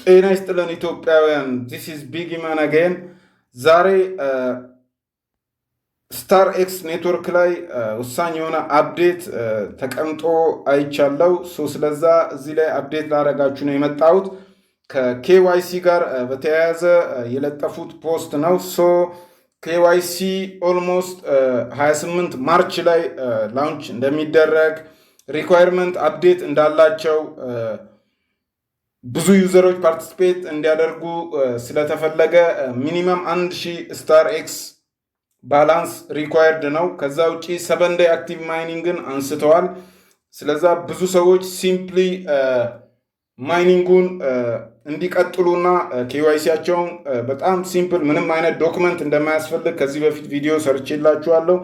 ጤና ይስጥልን ኢትዮጵያውያን። ዚስ ኢዝ ቢግ ማን አገን። ዛሬ ስታር ኤክስ ኔትወርክ ላይ ወሳኝ የሆነ አፕዴት ተቀምጦ አይቻለው። ስለዛ እዚህ ላይ አፕዴት ላደርጋችሁ ነው የመጣሁት። ከኬዋይሲ ጋር በተያያዘ የለጠፉት ፖስት ነው። ኬዋይሲ ኦልሞስት 28 ማርች ላይ ላውንች እንደሚደረግ ሪኳየርመንት አፕዴት እንዳላቸው ብዙ ዩዘሮች ፓርቲሲፔት እንዲያደርጉ ስለተፈለገ ሚኒመም 1000 ስታር ኤክስ ባላንስ ሪኳየርድ ነው። ከዛ ውጪ 7 ዴይ አክቲቭ ማይኒንግን አንስተዋል። ስለዛ ብዙ ሰዎች ሲምፕሊ ማይኒንጉን እንዲቀጥሉና ኬዋይሲያቸውን በጣም ሲምፕል ምንም አይነት ዶክመንት እንደማያስፈልግ ከዚህ በፊት ቪዲዮ ሰርቼላችኋለሁ።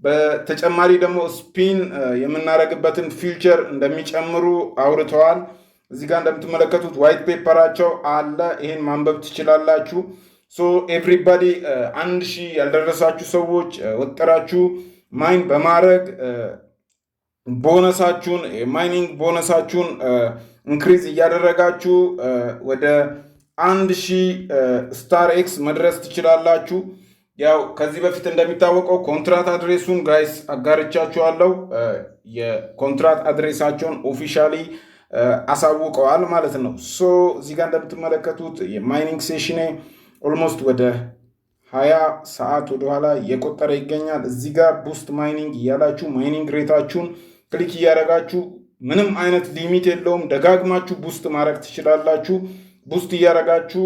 በተጨማሪ ደግሞ ስፒን የምናደርግበትን ፊውቸር እንደሚጨምሩ አውርተዋል። እዚህ ጋር እንደምትመለከቱት ዋይት ፔፐራቸው አለ። ይሄን ማንበብ ትችላላችሁ። ኤቭሪባዲ 1000 ያልደረሳችሁ ሰዎች ወጥራችሁ ማይን በማድረግ ቦነሳችሁን ማይኒንግ ቦነሳችሁን ኢንክሪዝ እያደረጋችሁ ወደ 1000 ስታር ኤክስ መድረስ ትችላላችሁ። ያው ከዚህ በፊት እንደሚታወቀው ኮንትራት አድሬሱን ጋይስ አጋርቻችኋለሁ። የኮንትራት አድሬሳቸውን ኦፊሻሊ አሳውቀዋል ማለት ነው። እዚህ ጋር እንደምትመለከቱት የማይኒንግ ሴሽኔ ኦልሞስት ወደ 20 ሰዓት ወደኋላ እየቆጠረ ይገኛል። እዚህ ጋር ቡስት ማይኒንግ እያላችሁ ማይኒንግ ሬታችሁን ክሊክ እያደረጋችሁ ምንም አይነት ሊሚት የለውም፣ ደጋግማችሁ ቡስት ማድረግ ትችላላችሁ። ቡስት እያደረጋችሁ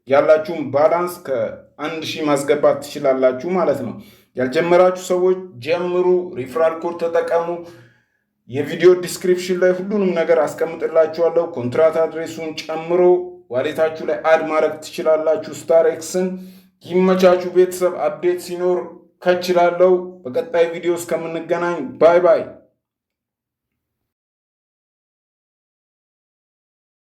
ያላችሁን ባላንስ ከ1000 ማስገባት ትችላላችሁ ማለት ነው። ያልጀመራችሁ ሰዎች ጀምሩ፣ ሪፍራል ኮድ ተጠቀሙ። የቪዲዮ ዲስክሪፕሽን ላይ ሁሉንም ነገር አስቀምጥላችኋለሁ። ኮንትራት አድሬሱን ጨምሮ ዋሌታችሁ ላይ አድ ማድረግ ትችላላችሁ ስታር ኤክስን። ይመቻችሁ ቤተሰብ። አፕዴት ሲኖር ከችላለው። በቀጣይ ቪዲዮ እስከምንገናኝ ባይ ባይ።